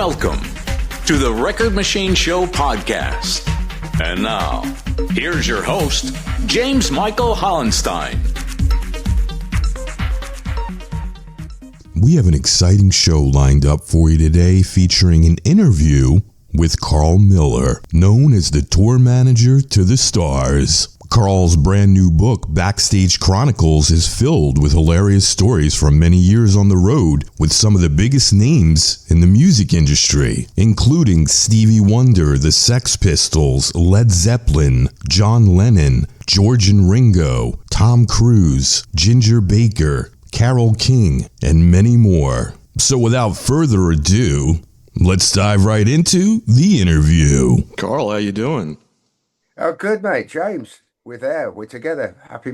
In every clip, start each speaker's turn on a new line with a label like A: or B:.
A: Welcome to the Record Machine Show podcast. And now, here's your host, James Michael Hollenstein.
B: We have an exciting show lined up for you today featuring an interview with Carole Miller, known as the tour manager to the stars. Carole's brand new book, Backstage Chronicles, is filled with hilarious stories from many years on the road with some of the biggest names in the music industry, including Stevie Wonder, the Sex Pistols, Led Zeppelin, John Lennon, George and Ringo, Tom Cruise, Ginger Baker, Carole King, and many more. So without further ado, let's dive right into the interview.
C: Carole, how you doing?
D: Oh, good, mate. James, we're together. Happy,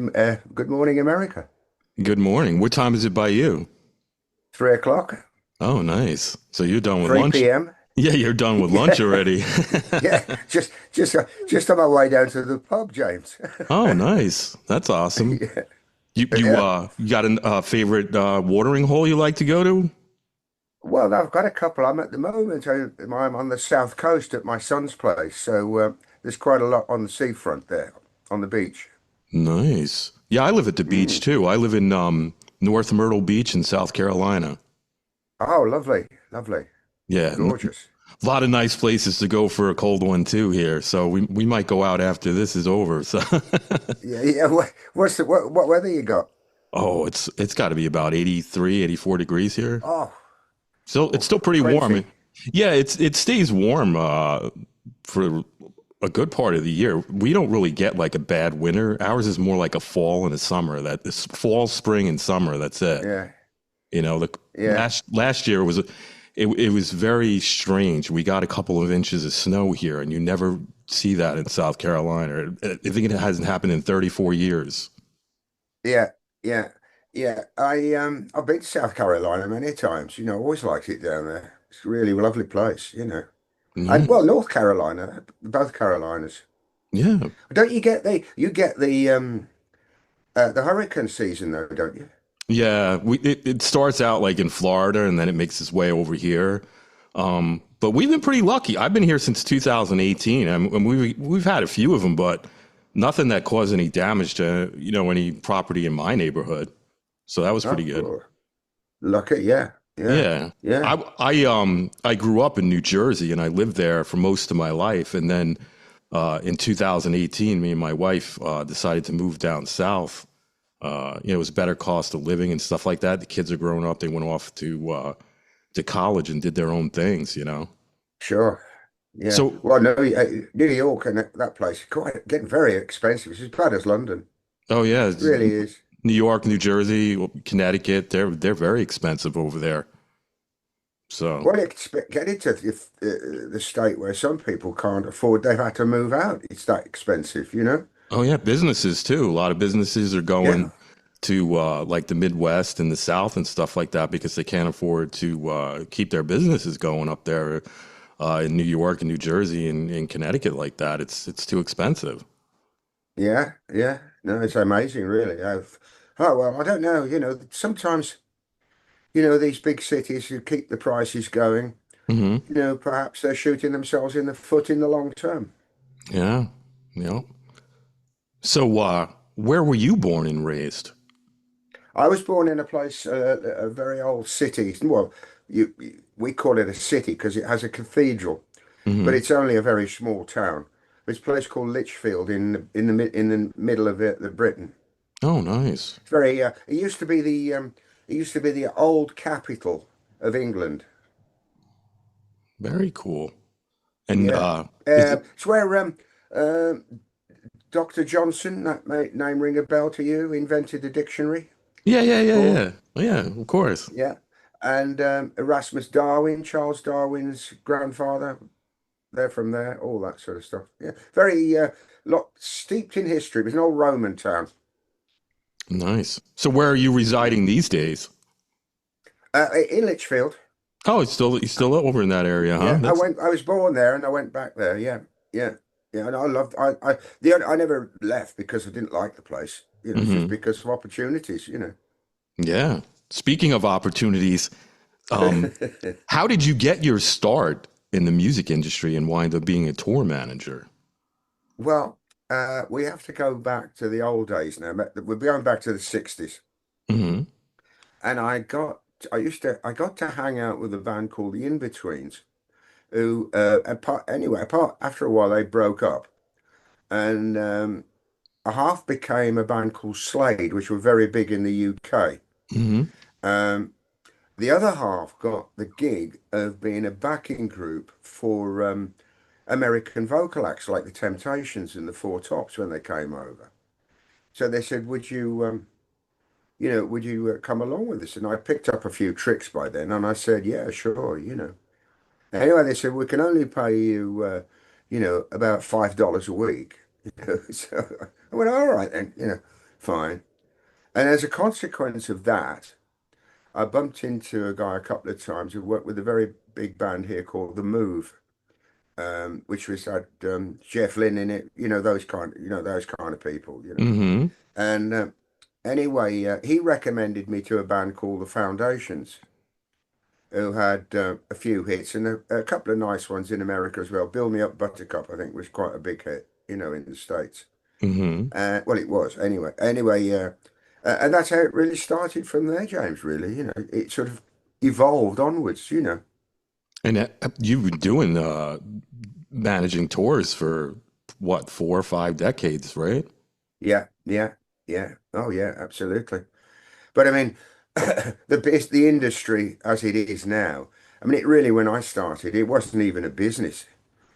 D: good morning, America.
C: Good morning. What time is it by you?
D: 3 o'clock.
C: Oh, nice. So you're done with
D: 3
C: lunch?
D: p.m.
C: Yeah, you're done with lunch already.
D: Yeah, just on my way down to the pub, James.
C: Oh, nice. That's awesome.
D: Yeah.
C: You got a favorite watering hole you like to go to?
D: Well, I've got a couple. I'm at the moment, I'm on the south coast at my son's place, so there's quite a lot on the seafront there, on the beach.
C: Nice. Yeah, I live at the beach too. I live in North Myrtle Beach in South Carolina.
D: Oh, lovely, lovely.
C: Yeah.
D: Gorgeous.
C: A lot of nice places to go for a cold one too here. So we might go out after this is over. So
D: Yeah. What weather you got?
C: oh, it's got to be about 83, 84 degrees here.
D: Oh,
C: So it's still pretty
D: crazy.
C: warm. Yeah, it stays warm for a good part of the year. We don't really get like a bad winter. Ours is more like a fall and a summer. That is fall, spring, and summer. That's it.
D: yeah.
C: You know, last year it was very strange. We got a couple of inches of snow here, and you never see that in South Carolina. I think it hasn't happened in 34 years.
D: Yeah, yeah, yeah. I've been to South Carolina many times. You know, always liked it down there. It's a really lovely place. You know, and well, North Carolina, both Carolinas.
C: Yeah.
D: Don't you get the hurricane season though, don't you?
C: Yeah, it starts out like in Florida and then it makes its way over here. But we've been pretty lucky. I've been here since 2018 and we've had a few of them, but nothing that caused any damage to, any property in my neighborhood. So that was pretty good.
D: Cool. Lucky, yeah.
C: Yeah. I grew up in New Jersey and I lived there for most of my life. And then in 2018, me and my wife decided to move down south. It was better cost of living and stuff like that. The kids are growing up. They went off to college and did their own things,
D: Sure. Yeah.
C: So,
D: well, no, New York and that place quite getting very expensive. It's as bad as London.
C: oh yeah,
D: It really is.
C: New York, New Jersey, Connecticut, they're very expensive over there. So,
D: Well, get into the state where some people can't afford. They've had to move out. It's that expensive, you know.
C: oh yeah, businesses too. A lot of businesses are going to like the Midwest and the South and stuff like that because they can't afford to keep their businesses going up there in New York and New Jersey and in Connecticut like that. It's too expensive.
D: Yeah, yeah. No, it's amazing, really. Oh, well, I don't know. You know, sometimes, these big cities who keep the prices going,
C: Hmm.
D: perhaps they're shooting themselves in the foot in the long term.
C: Yeah, yeah. So, where were you born and raised?
D: I was born in a place, a very old city. Well, we call it a city because it has a cathedral,
C: Hmm.
D: but it's only a very small town. It's a place called Lichfield in the middle of the Britain.
C: Oh, nice.
D: It's very. It used to be the old capital of England.
C: Very cool. And
D: Yeah.
C: is it,
D: It's where Dr. Johnson, that name ring a bell to you, invented the dictionary. Or
C: yeah, of course.
D: yeah, and Erasmus Darwin, Charles Darwin's grandfather. They're from there. All that sort of stuff. Yeah, very lot steeped in history. It was an old Roman town.
C: Nice. So, where are you residing these days?
D: In Lichfield.
C: Oh, you're still over in that area, huh?
D: Yeah, I was born there, and I went back there. Yeah, yeah, yeah. And I loved. I never left because I didn't like the place. It's just
C: Hmm.
D: because of opportunities.
C: Yeah. Speaking of opportunities, How did you get your start in the music industry and wind up being a tour manager?
D: Well, we have to go back to the old days now. We're going back to the 60s.
C: Hmm.
D: And I got to hang out with a band called the In-Betweens, who, after a while, they broke up. And a half became a band called Slade, which were very big in the UK.
C: Hmm.
D: Um, the other half got the gig of being a backing group for American vocal acts like the Temptations and the Four Tops when they came over. So they said, would you come along with us? And I picked up a few tricks by then, and I said, yeah, sure. Anyway, they said, we can only pay you, about $5 a week. So I went, all right then, fine. And as a consequence of that, I bumped into a guy a couple of times who worked with a very big band here called The Move, which was had Jeff Lynne in it, those kind of people.
C: Hmm.
D: And anyway, he recommended me to a band called The Foundations, who had a few hits and a couple of nice ones in America as well. Build Me Up Buttercup, I think, was quite a big hit, in the States.
C: Hmm.
D: Well, it was anyway. And that's how it really started from there, James. Really, it sort of evolved onwards.
C: And you've been doing managing tours for what, 4 or 5 decades, right?
D: Yeah, yeah, yeah. Oh, yeah, absolutely. But I mean, the industry as it is now. I mean, it really, when I started, it wasn't even a business.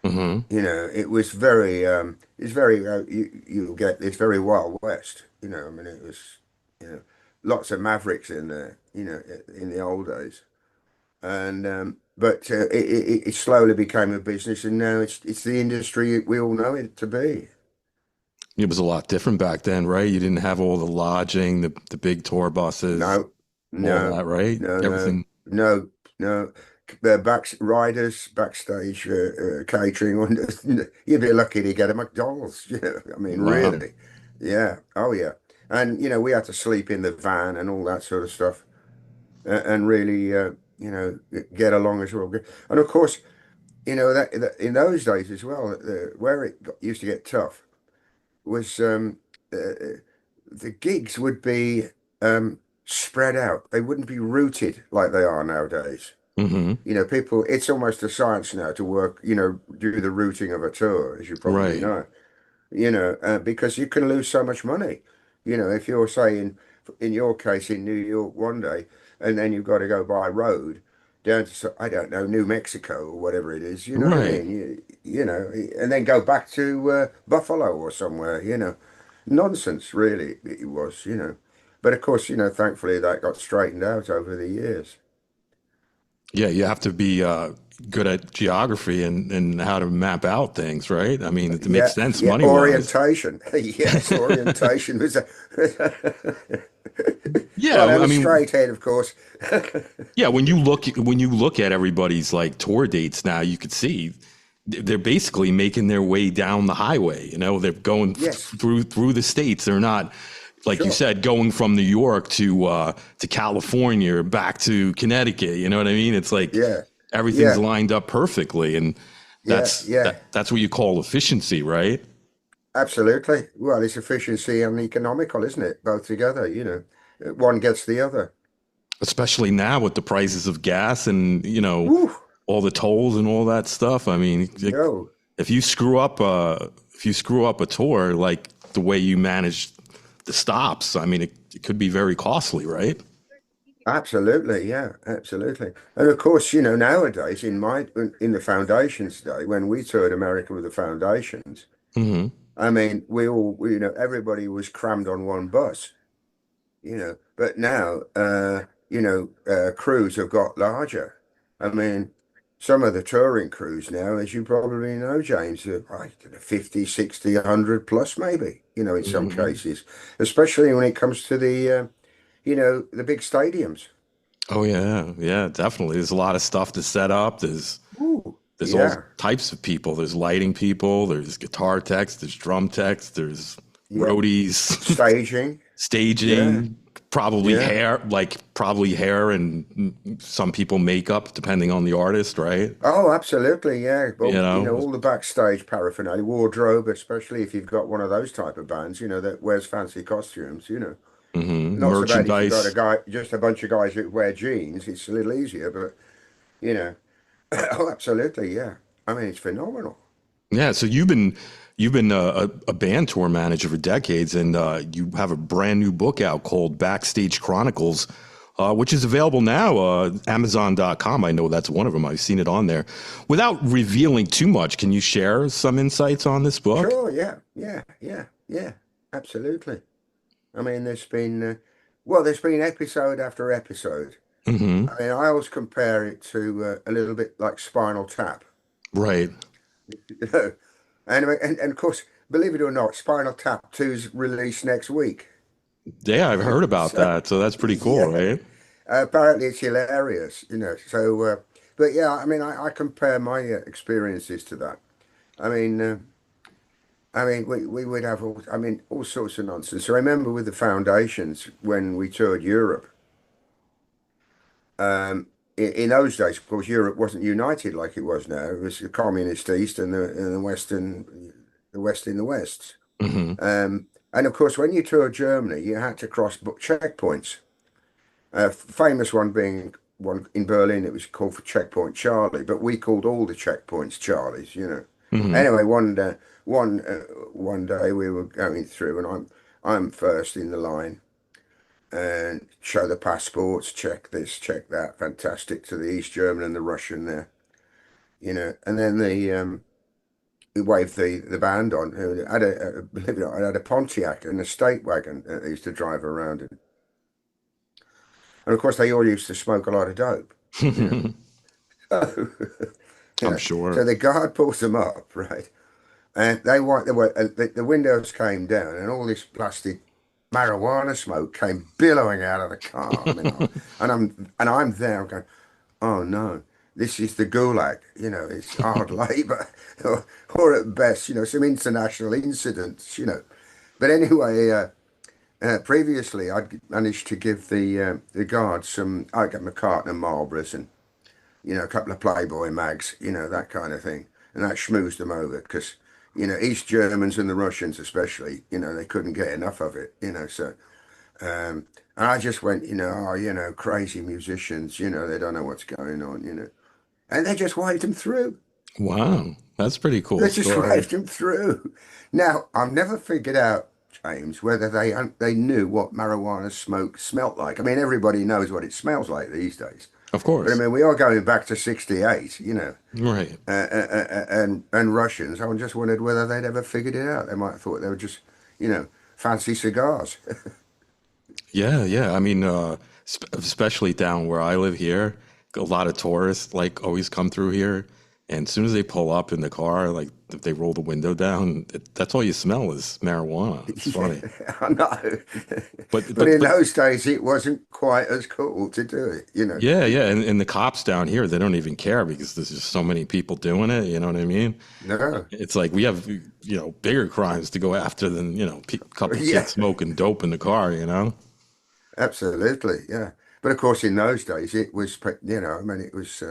C: Hmm.
D: It was very, it's very, you'll get this very Wild West. I mean, it was, lots of mavericks in there, in the old days. And but it slowly became a business, and now it's the industry we all know it to be.
C: It was a lot different back then, right? You didn't have all the lodging, the big tour buses,
D: No,
C: all
D: no,
C: that, right?
D: no, no,
C: Everything.
D: no, no. The riders, backstage catering, you'd be lucky to get a McDonald's. I mean,
C: Wow.
D: really, yeah, oh yeah. And we had to sleep in the van and all that sort of stuff, and really, get along as well. And of course, that in those days as well, where used to get tough was uh, the gigs would be spread out. They wouldn't be routed like they are nowadays.
C: Hmm.
D: People, it's almost a science now to work, do the routing of a tour, as you probably
C: Right.
D: know, because you can lose so much money. If you're saying, in your case, in New York one day, and then you've got to go by road down to, I don't know, New Mexico or whatever it is, you know what I
C: Right.
D: mean? And then go back to Buffalo or somewhere. Nonsense, really, it was. But of course, thankfully that got straightened out over the years.
C: Yeah, you have to be good at geography and how to map out things, right? I mean, it makes
D: Yeah,
C: sense
D: yeah,
C: money wise.
D: orientation. Yes, orientation was a
C: Yeah,
D: well, and
C: I
D: a
C: mean,
D: straight head, of course.
C: yeah. When you look at everybody's like tour dates now, you could see they're basically making their way down the highway. They're going
D: Yes,
C: through the states. They're not, like you
D: sure.
C: said, going from New York to California or back to Connecticut. You know what I mean? It's like
D: Yeah,
C: everything's
D: yeah,
C: lined up perfectly, and
D: yeah, yeah.
C: that's what you call efficiency, right?
D: Absolutely. Well, it's efficiency and economical, isn't it? Both together. One gets the other.
C: Especially now with the prices of gas and
D: Woo,
C: all the tolls and all that stuff. I mean,
D: no,
C: if you screw up a tour, like the way you manage the stops, I mean, it could be very costly, right?
D: absolutely, yeah, absolutely. And of course, nowadays in the Foundations day, when we toured America with the Foundations,
C: Hmm.
D: I mean, everybody was crammed on one bus. But now, crews have got larger. I mean, some of the touring crews now, as you probably know, James, are like 50, 60, 100 plus maybe, in some
C: Hmm.
D: cases, especially when it comes to the big stadiums.
C: Oh yeah, yeah, definitely. There's a lot of stuff to set up.
D: Ooh,
C: There's all
D: yeah,
C: types of people. There's lighting people. There's guitar techs. There's drum techs. There's
D: yeah.
C: roadies,
D: Staging, yeah,
C: staging, Probably
D: Yeah.
C: hair and some people makeup, depending on the artist, right?
D: Oh, absolutely, yeah.
C: You
D: Well,
C: know?
D: all the backstage paraphernalia, wardrobe, especially if you've got one of those type of bands, that wears fancy costumes. Not so bad if you've got a
C: Merchandise.
D: guy, just a bunch of guys that wear jeans. It's a little easier, but you know, oh, absolutely, yeah. I mean, it's phenomenal.
C: Yeah, so you've been a band tour manager for decades, and you have a brand new book out called Backstage Chronicles, which is available now, Amazon.com. I know that's one of them. I've seen it on there. Without revealing too much, can you share some insights on this book?
D: Sure, yeah, absolutely. I mean, there's been episode after episode.
C: Hmm.
D: I mean, I always compare it to a little bit like Spinal Tap.
C: Right.
D: You know, anyway, and of course, believe it or not, Spinal Tap 2's released next week.
C: Yeah, I've heard about
D: So,
C: that. So that's pretty cool,
D: yeah,
C: right?
D: apparently it's hilarious. So, but yeah, I mean, I compare my experiences to that. I mean, we would have all sorts of nonsense. So I remember with the Foundations when we toured Europe. In those days, of course, Europe wasn't united like it was now. It was the communist East and the West in the West.
C: Hmm.
D: And of course, when you toured Germany, you had to cross checkpoints. Famous one being one in Berlin. It was called for Checkpoint Charlie, but we called all the checkpoints Charlies.
C: Hmm.
D: Anyway, one day we were going through, and I'm first in the line, and show the passports, check this, check that, fantastic to the East German and the Russian there. And then we waved the band on, who had believe it or not, had a Pontiac and a state wagon that they used to drive around in. And of course, they all used to smoke a lot of dope. You know. So,
C: I'm
D: so
C: sure.
D: the guard pulls them up, right? And the windows came down, and all this plastic marijuana smoke came billowing out of the car. I mean, I'm there. I'm going, oh no, this is the gulag. It's hard labor, or at best, some international incidents. But anyway, previously I'd managed to give the guards some. I got my carton of Marlboros and a couple of Playboy mags, that kind of thing, and that schmoozed them over because. East Germans and the Russians especially, they couldn't get enough of it. So, and I just went, crazy musicians, they don't know what's going on. And they just waved them through.
C: Wow, that's a pretty cool
D: They just
C: story.
D: waved them through. Now, I've never figured out, James, whether they knew what marijuana smoke smelt like. I mean, everybody knows what it smells like these days.
C: Of
D: But I
C: course.
D: mean, we are going back to '68,
C: Right.
D: and Russians. I just wondered whether they'd ever figured it out. They might have thought they were just, fancy cigars.
C: Yeah, yeah. I mean, especially down where I live here, a lot of tourists like always come through here, and as soon as they pull up in the car, like if they roll the window down, that's all you smell is marijuana. It's
D: Yeah,
C: funny,
D: I know.
C: but
D: But in
C: but
D: those days, it wasn't quite as cool to do it.
C: yeah, yeah. And the cops down here, they don't even care because there's just so many people doing it. You know what I mean?
D: No,
C: It's like we have bigger crimes to go after than a couple
D: yeah,
C: kids smoking dope in the car.
D: absolutely, yeah. But of course, in those days, it was, I mean, it was,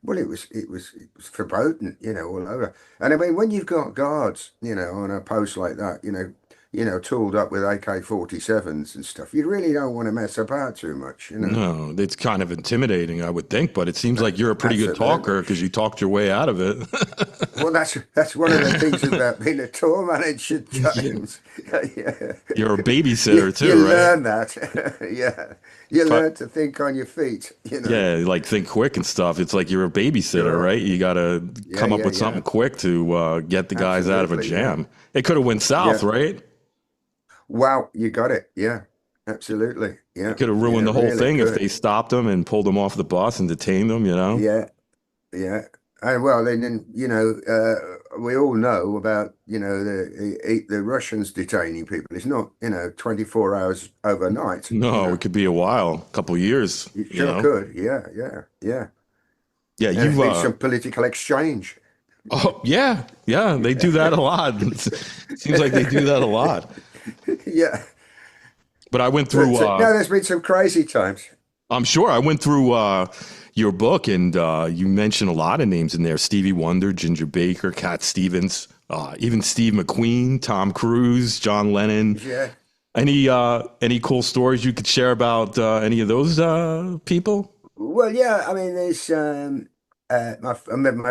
D: well, it was verboten, all over. And I mean, when you've got guards, on a post like that, tooled up with AK-47s and stuff, you really don't want to mess about too much.
C: No, it's kind of intimidating, I would think, but it seems like you're a pretty good
D: Absolutely.
C: talker because you talked your way out of it.
D: Well, that's one of the things about being a tour manager, James. Yeah.
C: You're a
D: You,
C: babysitter
D: you
C: too, right?
D: learn that. Yeah. You
C: But
D: learn to think on your feet.
C: yeah, like think quick and stuff. It's like you're a babysitter,
D: Sure.
C: right? You got to
D: Yeah,
C: come up
D: yeah,
C: with
D: yeah.
C: something quick to get the guys out of a
D: Absolutely, yeah.
C: jam. It could have went south,
D: Yeah.
C: right?
D: Wow, you got it. Yeah. Absolutely.
C: It
D: Yeah.
C: could have
D: Yeah,
C: ruined the whole
D: really
C: thing if
D: could.
C: they stopped them and pulled them off the bus and detained them.
D: Yeah. Yeah. And well, then we all know about the Russians detaining people. It's not 24 hours overnight.
C: No, it could be a while, a couple years,
D: It
C: you
D: sure
C: know.
D: could. Yeah, yeah, yeah.
C: Yeah,
D: And there's
C: you've
D: been some political exchange.
C: oh yeah, yeah, they do that a lot. It seems like they do that a lot.
D: Yeah,
C: But I went through.
D: But no, there's been some crazy times.
C: I'm sure I went through your book, and you mentioned a lot of names in there: Stevie Wonder, Ginger Baker, Cat Stevens, even Steve McQueen, Tom Cruise, John Lennon.
D: Yeah.
C: Any cool stories you could share about any of those people?
D: Well, yeah. I mean, there's my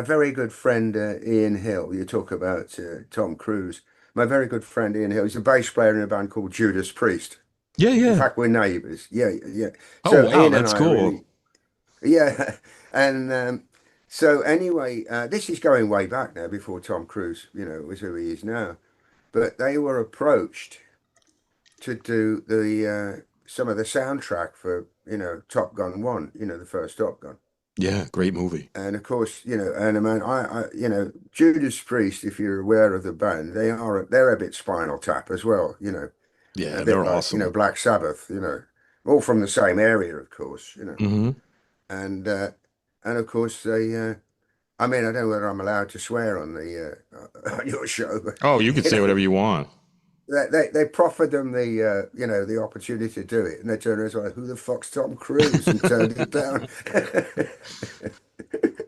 D: very good friend Ian Hill. You talk about Tom Cruise. My very good friend Ian Hill. He's a bass player in a band called Judas Priest.
C: Yeah,
D: In
C: yeah.
D: fact, we're neighbours. Yeah, yeah.
C: Oh,
D: So
C: wow,
D: Ian and
C: that's
D: I are
C: cool.
D: really, yeah. And so anyway, this is going way back now, before Tom Cruise, was who he is now. But they were approached to do the some of the soundtrack for, Top Gun 1, the first Top Gun.
C: Yeah, great movie.
D: And of course, and I mean, Judas Priest, if you're aware of the band, they're a bit Spinal Tap as well, a
C: Yeah,
D: bit
C: they're
D: like,
C: awesome.
D: Black Sabbath, all from the same area, of course,
C: Hmm.
D: and of course I mean, I don't know whether I'm allowed to swear on the on your show, but
C: Oh, you could
D: you
C: say
D: know,
C: whatever you want.
D: they proffered them the the opportunity to do it, and they turned around and like, "Who the fuck's Tom Cruise?" and turned it down.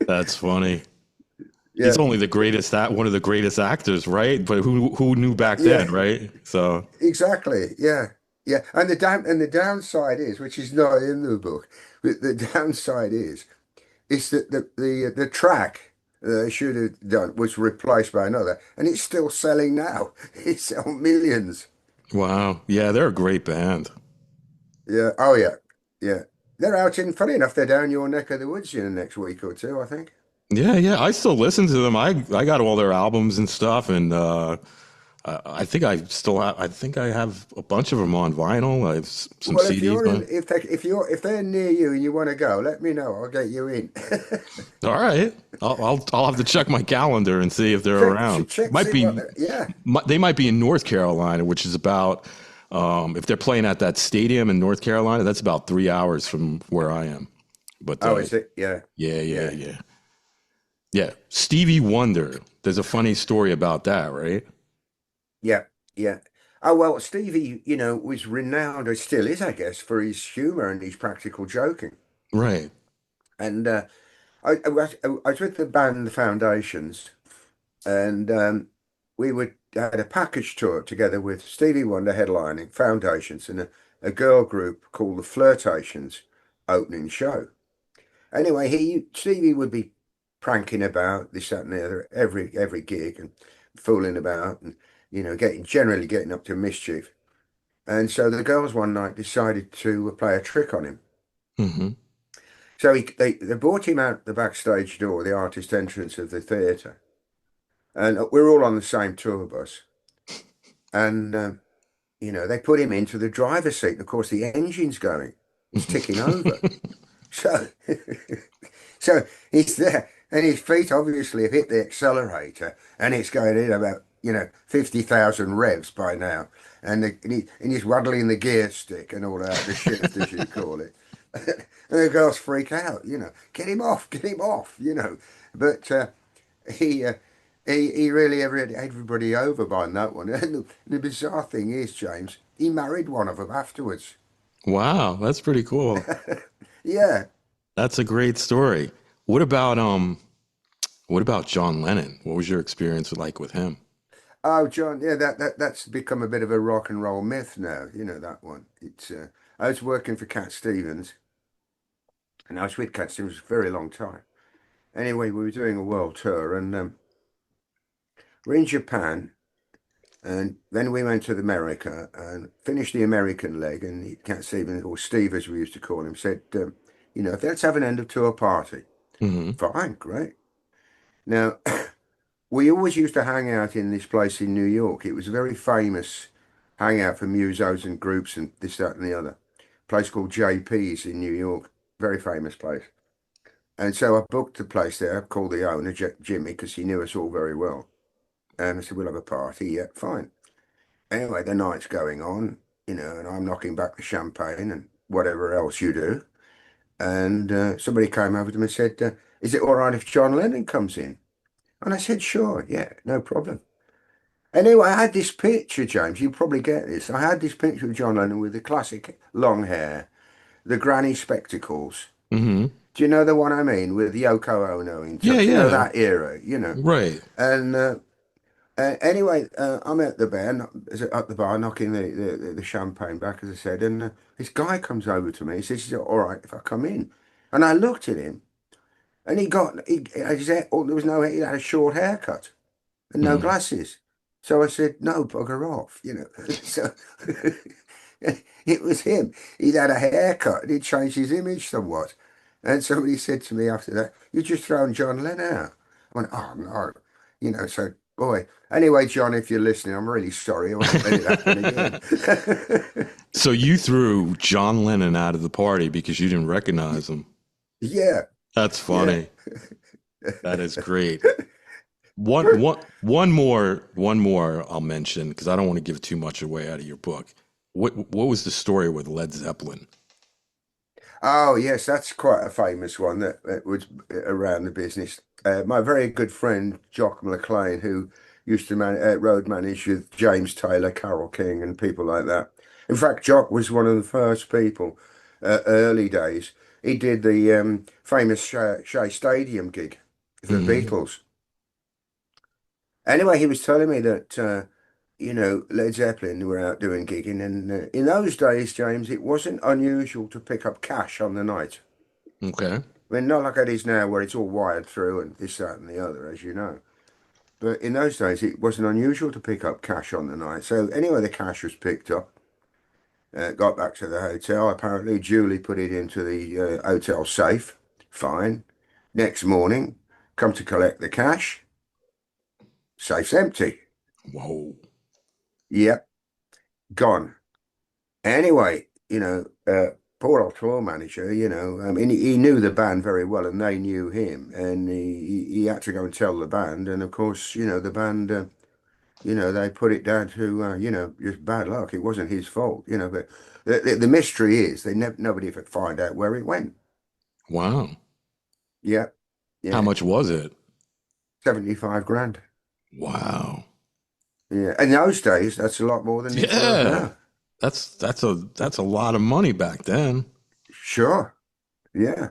C: That's funny. He's
D: Yeah,
C: only the greatest one of the greatest actors, right? But who knew back then,
D: yeah,
C: right? So
D: exactly. Yeah, yeah. And the downside is, which is not in the book, but the downside is that the track that they should have done was replaced by another, and it's still selling now. It's sold millions.
C: wow, yeah, they're a great band.
D: Yeah. Oh yeah. Yeah. They're out in. Funny enough, they're down your neck of the woods in the next week or two, I think.
C: Yeah, yeah, I still listen to them. I got all their albums and stuff, and I think I still have. I think I have a bunch of them on vinyl. I have some
D: Well,
C: CDs. On.
D: if they're near you and you want to go, let me know. I'll get you in.
C: All right, I'll have to check my calendar and see if they're around. Might
D: See what
C: be
D: they're. Yeah.
C: they might be in North Carolina, which is about if they're playing at that stadium in North Carolina, that's about 3 hours from where I am. But
D: Oh, is it? Yeah.
C: yeah, yeah,
D: Yeah.
C: yeah, yeah. Stevie Wonder. There's a funny story about that, right?
D: Yeah. Yeah. Oh well, Stevie, was renowned, or still is, I guess, for his humor and his practical joking.
C: Right.
D: And I was with the band The Foundations, and we had a package tour together with Stevie Wonder headlining, Foundations, and a girl group called the Flirtations opening show. Anyway, Stevie would be pranking about this, that, and the other every gig, and fooling about, and generally getting up to mischief. And so the girls one night decided to play a trick on him.
C: Hmm.
D: So they brought him out the backstage door, the artist entrance of the theatre, and we're all on the same tour bus. And they put him into the driver's seat. And of course, the engine's going; it's ticking over. So, so he's there, and his feet obviously have hit the accelerator, and it's going in about 50,000 revs by now, and he's waddling the gear stick and all that, the shift as you call it. And the girls freak out, get him off, But he. He really had everybody over by that one. And the bizarre thing is, James, he married one of them afterwards.
C: Wow, that's pretty cool.
D: Yeah.
C: That's a great story. What about what about John Lennon? What was your experience like with him?
D: Oh, John, yeah, that's become a bit of a rock and roll myth now. You know that one. It's I was working for Cat Stevens, and I was with Cat Stevens for a very long time. Anyway, we were doing a world tour, and we're in Japan, and then we went to America and finished the American leg. And Cat Stevens, or Steve as we used to call him, said, let's have an end of tour party.
C: Hmm.
D: Fine, great. Now, we always used to hang out in this place in New York. It was a very famous hangout for musos and groups and this, that, and the other. A place called JP's in New York. Very famous place. And so I booked the place there, called the owner, Jimmy, because he knew us all very well. And I said, we'll have a party. Yeah, fine. Anyway, the night's going on, and I'm knocking back the champagne and whatever else you do. And somebody came over to me and said, is it all right if John Lennon comes in? And I said, sure, yeah, no problem. Anyway, I had this picture, James. You probably get this. I had this picture of John Lennon with the classic long hair, the granny spectacles.
C: Hmm.
D: Do you know the one I mean? With Yoko Ono in
C: Yeah,
D: touch. You know,
C: yeah.
D: that era, you know.
C: Right.
D: And anyway, I'm at the bar, at the bar, knocking the champagne back, as I said. And this guy comes over to me. He says, "Is it all right if I come in?" And I looked at him, and his hair, oh, there was no hair, he had a short haircut and no
C: Mm.
D: glasses. So I said, "No, bugger off," you know. So it was him. He'd had a haircut and he'd changed his image somewhat. And somebody said to me after that, "You just thrown John Lennon out." I went, "Oh no," you know. So boy, anyway, John, if you're listening, I'm really sorry. I won't let it happen again.
C: So you threw John Lennon out of the party because you didn't recognize him.
D: Yeah,
C: That's
D: yeah.
C: funny. That is great. One more I'll mention because I don't want to give too much away out of your book. What was the story with Led Zeppelin?
D: Oh, yes, that's quite a famous one that was around the business. My very good friend, Jock McLean, who used to road manage with James Taylor, Carole King, and people like that. In fact, Jock was one of the first people, early days. He did the famous Shea Stadium gig for the
C: Hmm.
D: Beatles. Anyway, he was telling me that, Led Zeppelin were out doing gigging, and in those days, James, it wasn't unusual to pick up cash on the night.
C: Okay.
D: I mean, not like it is now where it's all wired through and this, that, and the other, as you know. But in those days, it wasn't unusual to pick up cash on the night. So anyway, the cash was picked up, got back to the hotel. Apparently, Julie put it into the hotel safe. Fine. Next morning, come to collect the cash. Safe's empty.
C: Whoa.
D: Yep, gone. Anyway, poor old tour manager, I mean, he knew the band very well and they knew him. And he had to go and tell the band. And of course, the band, they put it down to, just bad luck. It wasn't his fault, but the mystery is nobody could find out where it went.
C: Wow.
D: Yeah,
C: How
D: yeah,
C: much was it?
D: 75 grand.
C: Wow.
D: Yeah. In those days, that's a lot more than it's worth
C: Yeah.
D: now.
C: That's a lot of money back then.
D: Sure. Yeah.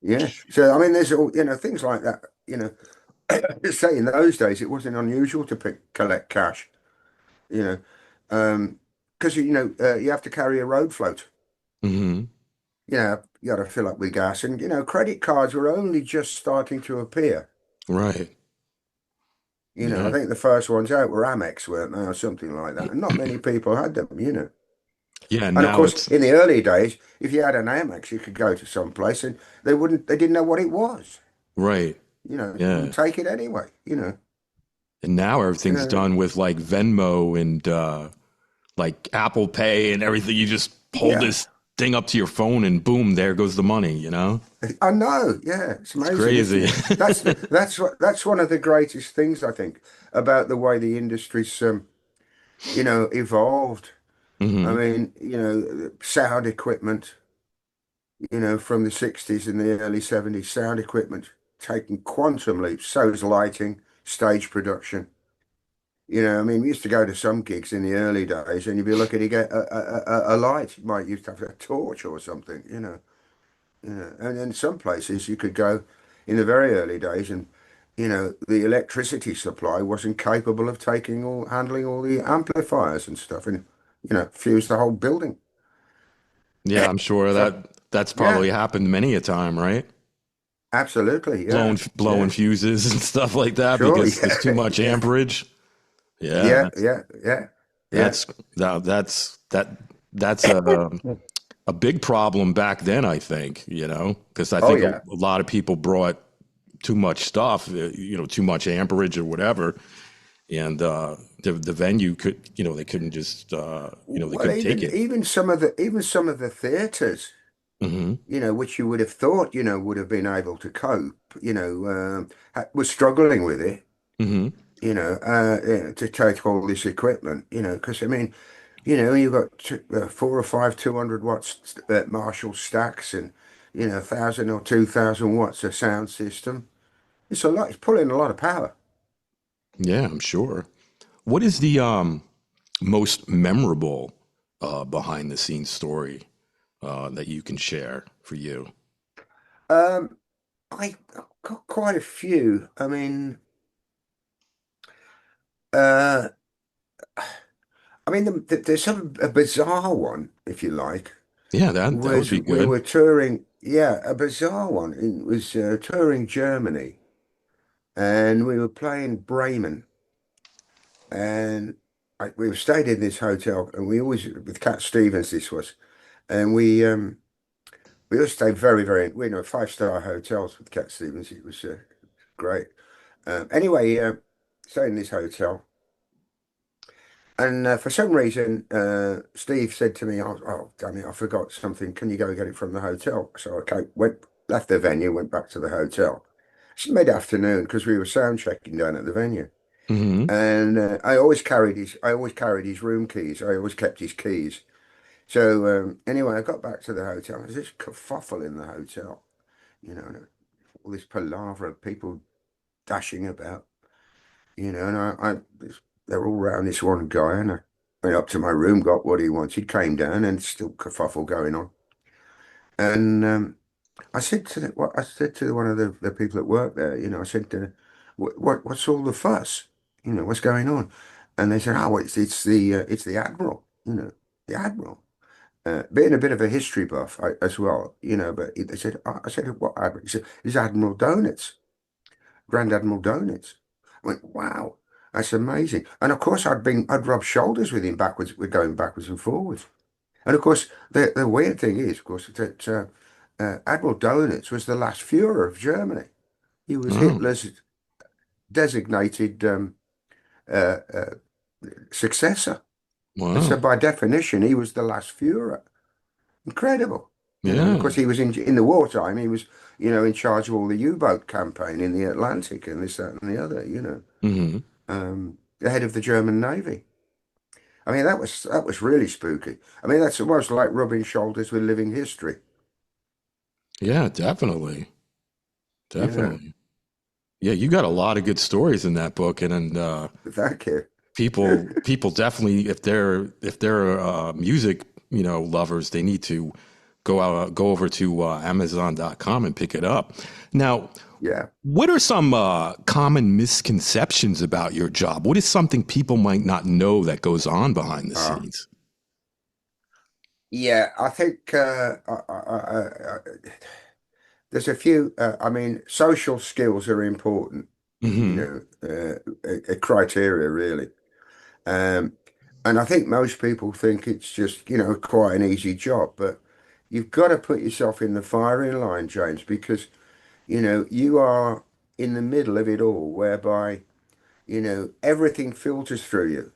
D: Yeah. So, I mean, there's all, things like that, just say in those days it wasn't unusual to collect cash, you know, because you have to carry a road float.
C: Hmm.
D: You got to fill up with gas, and credit cards were only just starting to appear.
C: Right.
D: I
C: Yeah.
D: think the first ones out were Amex, weren't they, or something like that, and not many people had them.
C: Yeah.
D: And of
C: Now
D: course,
C: it's
D: in the early days, if you had an Amex, you could go to some place and they didn't know what it was.
C: right.
D: You
C: Yeah.
D: wouldn't take it anyway.
C: And now everything's
D: Uh,
C: done with like Venmo and like Apple Pay and everything. You just hold
D: yeah.
C: this thing up to your phone and boom, there goes the money.
D: I know, yeah, it's
C: It's
D: amazing, isn't
C: crazy.
D: it? That's one of the greatest things I think about the way the industry's evolved. I
C: Hmm.
D: mean, sound equipment, from the 60s and the early 70s, sound equipment taking quantum leaps. So is lighting, stage production. I mean, we used to go to some gigs in the early days, and you'd be lucky to get a light. You might used to have a torch or something. And in some places you could go in the very early days and the electricity supply wasn't capable of handling all the amplifiers and stuff and fuse the whole building.
C: Yeah, I'm sure
D: So
C: that's
D: yeah,
C: probably happened many a time, right?
D: absolutely. Yeah.
C: Blowing
D: Yeah.
C: fuses and stuff like that
D: Sure.
C: because there's too
D: Yeah.
C: much
D: Yeah.
C: amperage. Yeah,
D: Yeah. Yeah. Yeah. Yeah.
C: that's that's a big problem back then, I think, because I
D: Oh
C: think a
D: yeah.
C: lot of people brought too much stuff, too much amperage or whatever, and the venue they couldn't just, they
D: Well,
C: couldn't take
D: even
C: it.
D: even some of the theaters,
C: Hmm.
D: which you would have thought, would have been able to cope, were struggling with it.
C: Hmm.
D: Yeah, to take all this equipment, because I mean, you've got four or five 200 watts Marshall stacks and, 1,000 or 2,000 watts of sound system. It's a lot, it's pulling a lot of power.
C: Yeah, I'm sure. what is the most memorable behind the scenes story that you can share for you?
D: Um, I got quite a few. Uh, there's a bizarre one, if you like,
C: Yeah, that would
D: was
C: be
D: we
C: good.
D: were touring. Yeah, a bizarre one. It was touring Germany, and we were playing Bremen, and we stayed in this hotel, and we always with Cat Stevens. This was, and we always stayed very. We know five-star hotels with Cat Stevens. It was great. Anyway, stayed in this hotel. And for some reason, Steve said to me, "Oh, damn it, I forgot something. Can you go get it from the hotel?" So I left the venue, went back to the hotel. It's mid-afternoon because we were sound checking down at the venue,
C: Hmm.
D: and I always carried his room keys. I always kept his keys. So anyway, I got back to the hotel. There's this kerfuffle in the hotel, and all this palaver of people dashing about. And they're all round this one guy, and I went up to my room, got what he wanted, came down, and still kerfuffle going on. And I said to one of the people at work there, I said, what's all the fuss? What's going on? And they said, oh, it's the admiral, the admiral. Being a bit of a history buff as well, but they said, I said, what admiral? He said, it's Admiral Donuts. Grand Admiral Donuts. I went, wow, that's amazing. And of course, I'd rubbed shoulders with him backwards. We're going backwards and forwards. And of course, the weird thing is, of course, that Admiral Donuts was the last Führer of Germany. He was
C: Oh,
D: Hitler's designated uh, uh, successor. And so,
C: wow.
D: by definition, he was the last Führer. Incredible. And of
C: Yeah.
D: course, he was in the wartime. He was, in charge of all the U-boat campaign in the Atlantic and this, that, and the other.
C: Hmm.
D: The head of the German Navy. I mean, that was really spooky. I mean, that's almost like rubbing shoulders with living history.
C: Yeah, definitely.
D: You know,
C: Definitely. Yeah, you got a lot of good stories in that book, and
D: thank you.
C: people definitely, if they're music, lovers, they need to go over to Amazon.com and pick it up. Now,
D: Yeah.
C: what are some common misconceptions about your job? What is something people might not know that goes on behind the
D: Uh,
C: scenes?
D: yeah, I think there's a few. I mean, social skills are important.
C: Hmm.
D: A criteria really. Um, and I think most people think it's just, quite an easy job, but you've got to put yourself in the firing line, James, because, you are in the middle of it all, whereby, everything filters through you.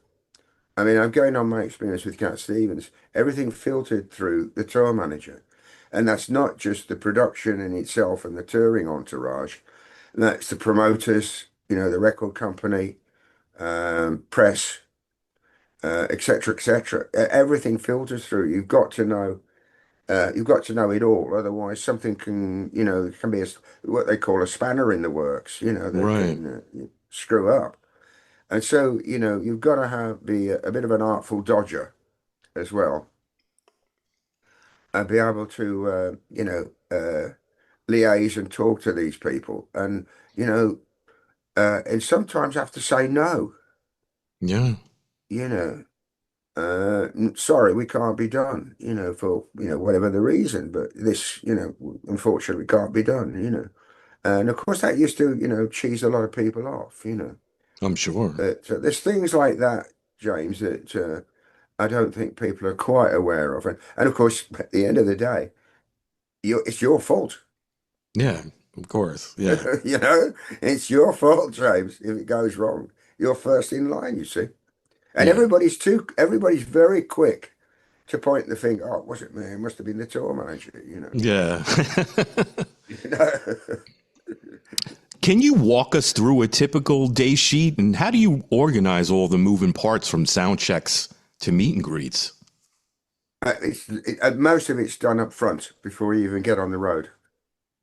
D: I mean, I'm going on my experience with Cat Stevens. Everything filtered through the tour manager. And that's not just the production in itself and the touring entourage. That's the promoters, the record company, press, etc., etc. Everything filters through. You've got to know it all. Otherwise, something can be what they call a spanner in the works. That
C: Right.
D: can screw up. And so, you've got to be a bit of an artful dodger as well, and be able to, liaise and talk to these people, and sometimes have to say no.
C: Yeah.
D: You know, sorry, we can't be done. For whatever the reason, but this, unfortunately, can't be done. And of course, that used to, cheese a lot of people off.
C: I'm sure.
D: But there's things like that, James, that I don't think people are quite aware of. And of course, at the end of the day, it's your fault.
C: Yeah, of course. Yeah.
D: It's your fault, James, if it goes wrong. You're first in line, you see. And
C: Yeah.
D: everybody's very quick to point the finger. Oh, was it me? It must have been the tour manager.
C: Yeah.
D: You know.
C: Can you walk us through a typical day sheet and how do you organize all the moving parts from sound checks to meet and greets?
D: Most of it's done up front before you even get on the road.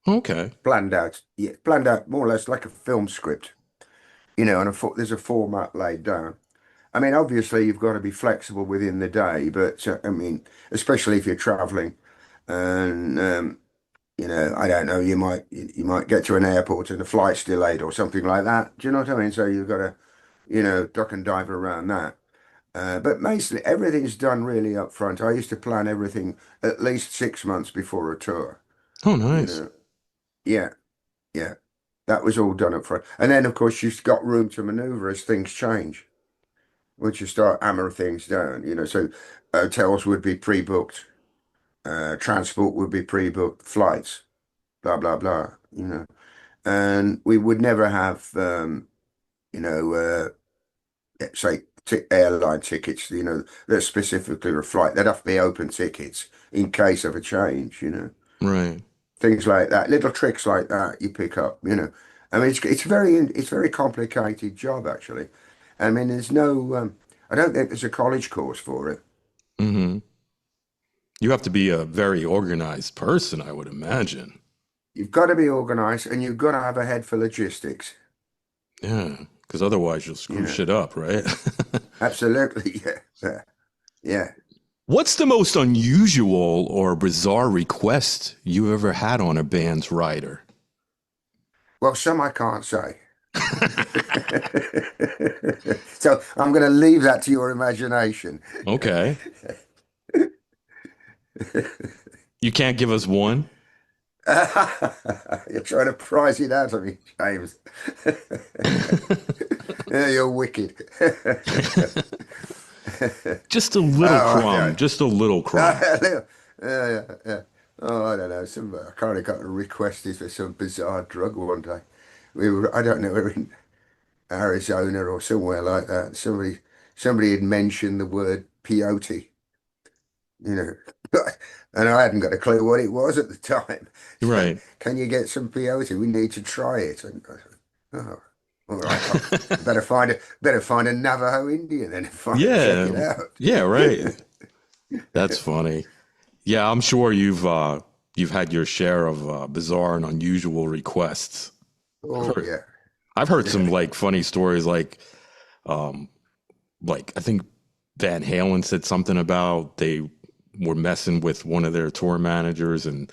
C: Okay.
D: Planned out, yeah, planned out more or less like a film script, and there's a format laid down. I mean, obviously you've got to be flexible within the day, but I mean, especially if you're traveling, and I don't know, you might get to an airport and the flight's delayed or something like that. Do you know what I mean? So you've got to, duck and dive around that. But mostly everything's done really up front. I used to plan everything at least 6 months before a tour.
C: Oh,
D: You
C: nice.
D: know, yeah, yeah, that was all done up front. And then of course you've got room to maneuver as things change. Once you start hammering things down, so hotels would be pre-booked, transport would be pre-booked, flights, blah blah blah. And we would never have, you know, say t airline tickets, that specifically reflect. There'd have to be open tickets in case of a change,
C: Right.
D: things like that, little tricks like that you pick up. I mean, it's very complicated job actually. I mean, there's no, I don't think there's a college course for it.
C: Hmm. You have to be a very organized person, I would imagine.
D: You've got to be organized and you've got to have a head for logistics.
C: Yeah, because otherwise you'll
D: You
C: screw
D: know,
C: shit up, right?
D: absolutely. Yeah. Yeah. Yeah.
C: What's the most unusual or bizarre request you ever had on a band's rider?
D: Well, some I can't say. So I'm going to leave that to your imagination.
C: Okay. You can't give us one?
D: You're trying to prize it out of me, James. Yeah, you're wicked.
C: Just a little
D: Oh,
C: crumb,
D: yeah.
C: just a little crumb.
D: Yeah, yeah, yeah. Oh, I don't know. I kind of got requested for some bizarre drug one day. I don't know, we were in Arizona or somewhere like that. Somebody had mentioned the word peyote, you know, and I hadn't got a clue what it was at the time. So,
C: Right.
D: can you get some peyote? We need to try it. And I thought, oh, all right. Better find a Navajo Indian and check
C: Yeah.
D: it out.
C: Yeah, right. That's funny. Yeah, I'm sure you've had your share of bizarre and unusual requests. I've
D: Oh
C: heard
D: yeah,
C: I've heard some
D: yeah,
C: like funny stories um like I think Van Halen said something about they were messing with one of their tour managers and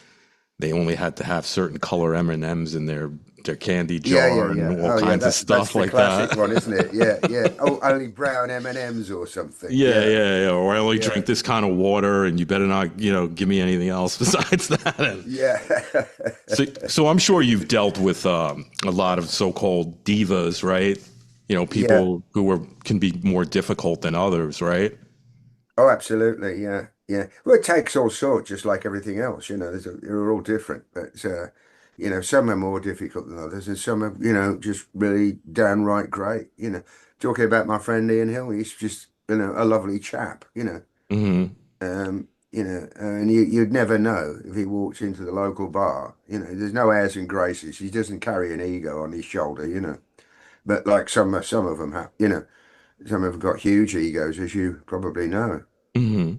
C: they only had to have certain color M&Ms in their candy
D: yeah, yeah,
C: jar and
D: yeah.
C: all
D: Oh yeah,
C: kinds of
D: that's
C: stuff
D: the
C: like
D: classic
C: that.
D: one, isn't it? Yeah, yeah. Oh, only brown M&Ms or something.
C: Yeah,
D: Yeah,
C: yeah, yeah. Or I only
D: yeah,
C: drink this kind of water, and you better not, give me anything else besides that. And
D: yeah.
C: so I'm sure you've dealt with a lot of so-called divas, right?
D: Yeah.
C: People who can be more difficult than others, right?
D: Oh, absolutely. Yeah, yeah. Well, it takes all sorts, just like everything else. They're all different, but some are more difficult than others, and some are, just really downright great. Talking about my friend Ian Hill, he's just, a lovely chap.
C: Hmm.
D: And you'd never know if he walked into the local bar. There's no airs and graces. He doesn't carry an ego on his shoulder. But like some of them have, some have got huge egos, as you probably know.
C: Hmm.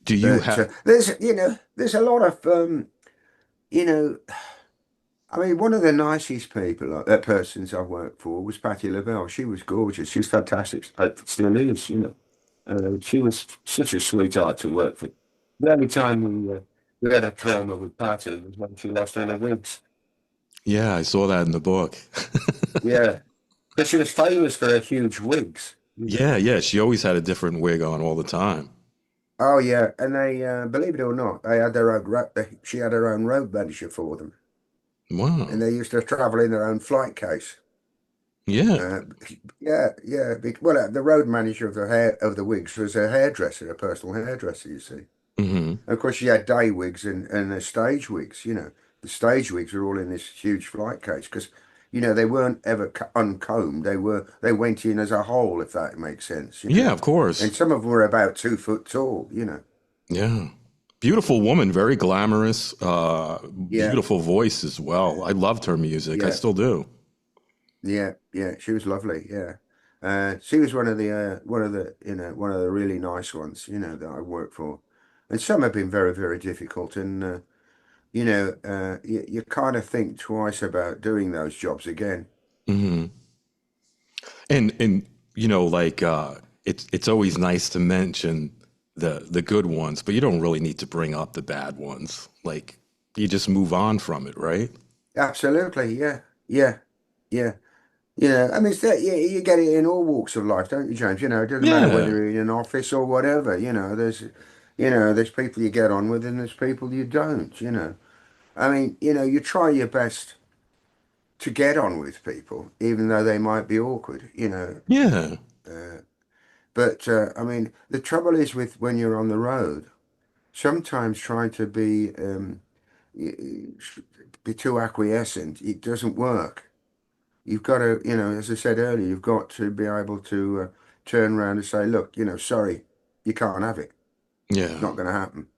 C: Do you
D: But
C: have?
D: there's a lot of you know, I mean, one of the nicest people, persons I've worked for was Patti LaBelle. She was gorgeous. She was fantastic. Still is. She was such a sweetheart to work for. The only time we had a drama with Patti was when she lost her wigs.
C: Yeah, I saw that in the book.
D: Yeah, because she was famous for her huge wigs.
C: Yeah, yeah. She always had a different wig on all the time.
D: Oh yeah, and they believe it or not, they had their own. She had her own road manager for them, and
C: Wow.
D: they used to travel in their own flight case.
C: Yeah.
D: Uh, yeah, yeah. Well, the road manager of the wigs was a hairdresser, a personal hairdresser. You see,
C: Hmm.
D: and of course, she had day wigs and the stage wigs. The stage wigs were all in this huge flight case because they weren't ever uncombed. They went in as a whole, if that makes sense.
C: Yeah, of course.
D: And some of them were about 2 foot tall.
C: Yeah. Beautiful woman, very glamorous,
D: Yeah,
C: beautiful voice as well. I loved her music. I
D: yeah.
C: still do.
D: Yeah, yeah, she was lovely. Yeah, she was one of the really nice ones. That I worked for, and some have been very, very difficult. And you kind of think twice about doing those jobs again.
C: Hmm. And like it's always nice to mention the good ones, but you don't really need to bring up the bad ones. Like you just move on from it, right?
D: Absolutely, yeah, yeah, yeah. I mean, you get it in all walks of life, don't you, James? It doesn't matter whether
C: Yeah.
D: you're in an office or whatever. There's people you get on with, and there's people you don't. I mean, you try your best to get on with people, even though they might be awkward.
C: Yeah.
D: Uh, but I mean, the trouble is with when you're on the road, sometimes trying to be too acquiescent, it doesn't work. You've got to, as I said earlier, you've got to be able to turn around and say, look, sorry, you can't have it. It's
C: Yeah.
D: not going to happen.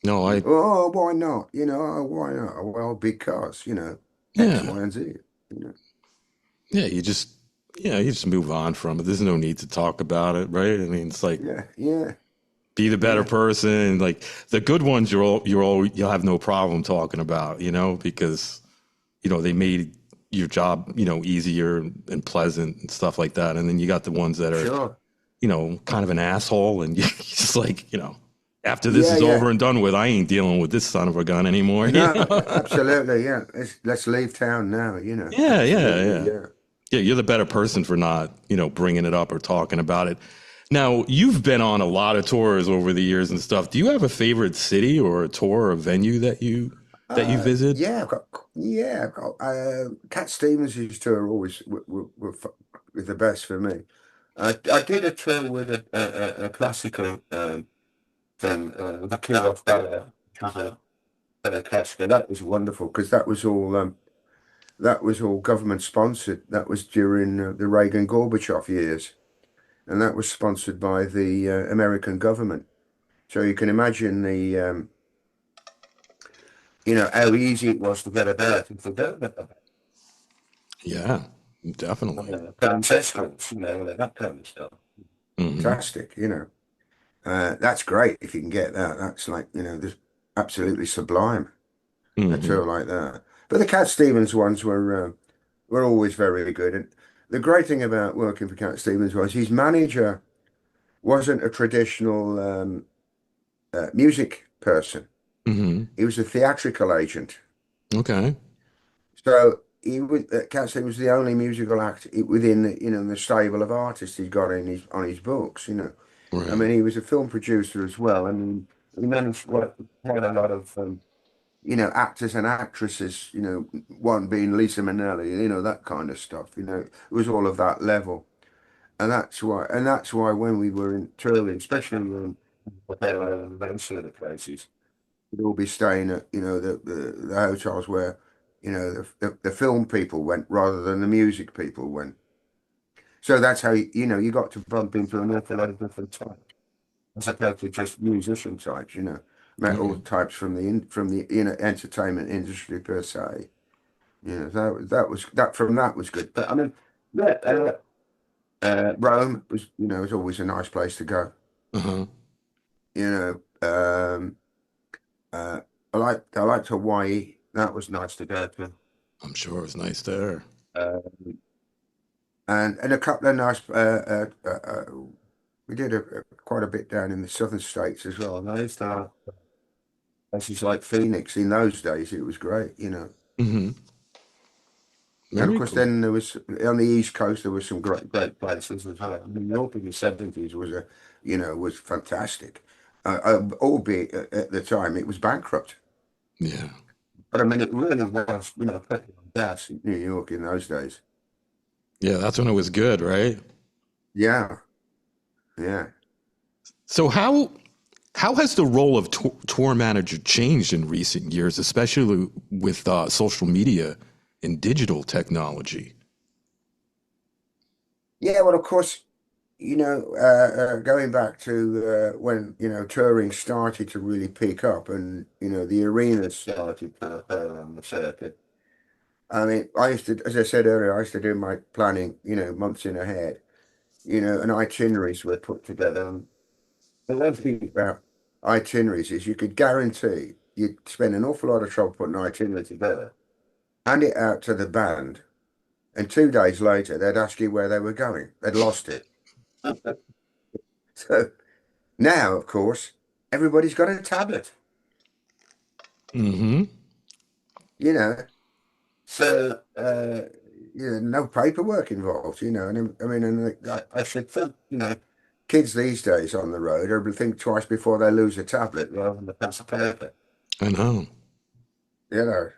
C: No,
D: Oh, why not? Oh, why not? Oh, well, because, X,
C: yeah.
D: Y, and Z. You know.
C: Yeah, you just move on from it. There's no need to talk about it, right? I mean, it's like
D: Yeah, yeah,
C: be the better
D: yeah,
C: person. Like the good ones, you'll have no problem talking about, because they made your job, easier and pleasant and stuff like that. And then you got the ones that are,
D: sure.
C: kind of an asshole, and you just like, after this
D: Yeah,
C: is
D: yeah.
C: over and done with, I ain't dealing with this son of a gun anymore.
D: No, absolutely, yeah. Let's leave town now,
C: Yeah, yeah,
D: Absolutely,
C: yeah.
D: yeah.
C: Yeah, you're the better person for not, bringing it up or talking about it. Now, you've been on a lot of tours over the years and stuff. Do you have a favorite city or a tour or venue that you visit?
D: I've got Cat Stevens' tour always were the best for me. I did a tour with a classical thing, the King of Ballet, which was a classical. That was wonderful because that was all government sponsored. That was during the Reagan Gorbachev years, and that was sponsored by the American government. So you can imagine how easy it was to get about and forget about it.
C: Yeah, definitely.
D: Francescans, that kind of stuff.
C: Hmm.
D: Fantastic. That's great if you can get that. That's like, just absolutely sublime, a
C: Hmm.
D: tour like that. But the Cat Stevens ones were always very good. And the great thing about working for Cat Stevens was his manager wasn't a traditional music person.
C: Hmm.
D: He was a theatrical agent.
C: Okay.
D: So Cat Stevens was the only musical act within the stable of artists he's got in his on his books. I
C: Right.
D: mean, he was a film producer as well. I mean, he managed quite a lot of actors and actresses. One being Lisa Minnelli. That kind of stuff. It was all of that level, and that's why when we were in touring, especially in those sort of places, we'd all be staying at the hotels where the film people went rather than the music people went. So that's how you got to bump into an awful lot of different types, as opposed to just musician types. Met all
C: Right.
D: types from the entertainment industry per se. That was good. But I mean, yeah, Rome was always a nice place to go.
C: Uh-huh.
D: You I liked Hawaii. That was nice to go to.
C: I'm sure it's nice there.
D: Uh, and a couple of nice. We did quite a bit down in the southern states as well. And I used to places like Phoenix. In those days, it was great.
C: Hmm.
D: And of
C: Very
D: course,
C: cool.
D: then there was on the East Coast. There was some great places as well. New York in the '70s was fantastic. Albeit at the time it was bankrupt.
C: Yeah.
D: But I mean, it really was, pretty on gas in New York in those days.
C: Yeah, that's when it was good, right?
D: Yeah, yeah.
C: So how has the role of tour manager changed in recent years, especially with social media and digital technology?
D: Yeah, well, of course, going back to when, touring started to really pick up and, the arenas started to on the circuit. I mean, I used to, as I said earlier, I used to do my planning, months in ahead, and itineraries were put together. And the one thing about itineraries is you could guarantee you'd spend an awful lot of trouble putting an itinerary together, hand it out to the band, And 2 days later, they'd ask you where they were going. They'd lost it. So now, of course, everybody's got a tablet,
C: Mm-hmm.
D: you know. So, no paperwork involved, And I mean, and I should think, kids these days on the road will think twice before they lose a tablet rather than a piece of paper,
C: I know.
D: you know.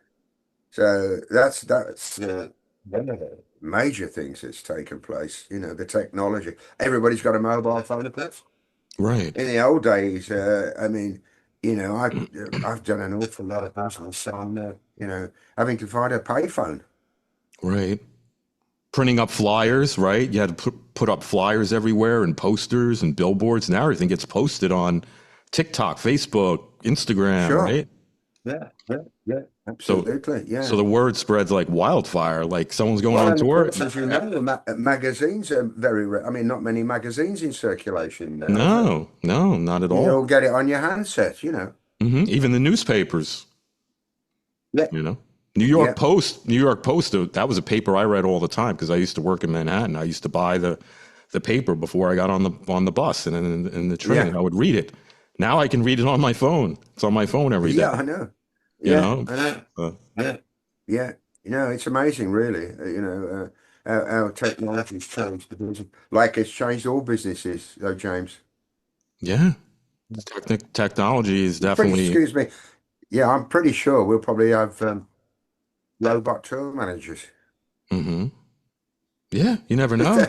D: So that's one of the major things that's taken place, the technology. Everybody's got a mobile phone, of course.
C: Right.
D: In the old days, I mean, I've done an awful lot of business on, having to find a payphone.
C: Right. Printing up flyers, right? You had to put up flyers everywhere and posters and billboards. Now everything gets posted on TikTok, Facebook, Instagram,
D: Sure.
C: right?
D: Yeah, absolutely. Yeah.
C: So the word spreads like wildfire, like someone's going
D: Well,
C: on
D: and of
C: tour.
D: course, as you know, magazines are very rare. I mean, not many magazines in circulation now.
C: No, not at all.
D: You'll get it on your handset,
C: Even the newspapers,
D: Yeah.
C: New
D: Yeah.
C: York Post, that was a paper I read all the time because I used to work in Manhattan. I used to buy the paper before I got on the bus and in the train, and I would read it. Now I can read it on my phone. It's on my phone every day.
D: Yeah, I know.
C: You
D: Yeah,
C: know?
D: I know.
C: Uh,
D: Yeah. It's amazing, really. How technology's changed the business. Like it's changed all businesses, though, James.
C: yeah. Technology is definitely.
D: Excuse me. Yeah, I'm pretty sure we'll probably have robot tour managers.
C: Hmm. Yeah, you never know.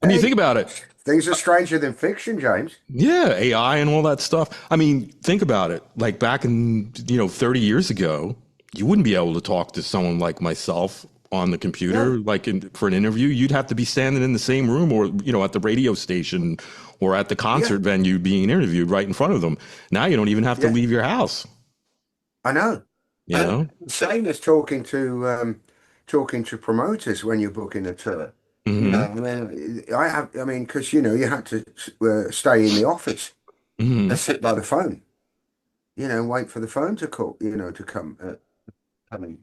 C: I mean, think about it.
D: Things are stranger than fiction, James.
C: Yeah, AI and all that stuff. I mean, think about it. Like back in, 30 years ago, you wouldn't be able to talk to someone like myself on the computer,
D: No.
C: like for an interview. You'd have to be standing in the same room or, at the radio station or at the concert venue being interviewed right in front of them. Now you don't even have to leave your house.
D: I know.
C: You know?
D: Same as talking to promoters when you're booking a tour.
C: Hmm.
D: I mean, because you had to stay in the office
C: Hmm.
D: and sit by the phone, and wait for the phone to call, to come. Coming.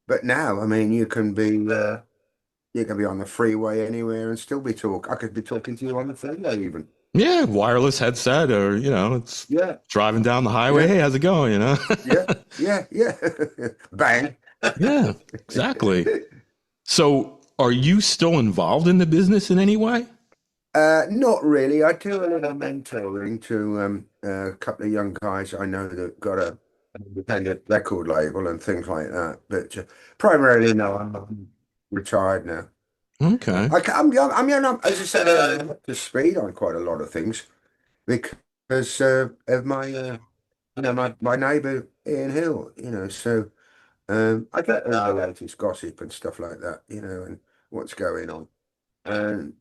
D: But now, I mean, you can be on the freeway anywhere and still be talk. I could be talking to you on the freeway even.
C: Yeah, wireless headset or, it's driving down the highway.
D: Yeah.
C: Hey, how's it going?
D: Yeah. Bang.
C: Yeah, exactly. So are you still involved in the business in any way?
D: Not really. I do a little mentoring to a couple of young guys I know that got an independent record label and things like that. But primarily, no, I'm retired now.
C: Okay.
D: As I said, I'm up to speed on quite a lot of things because of my neighbour Ian Hill. So I get all the latest gossip and stuff like that. And what's going on. And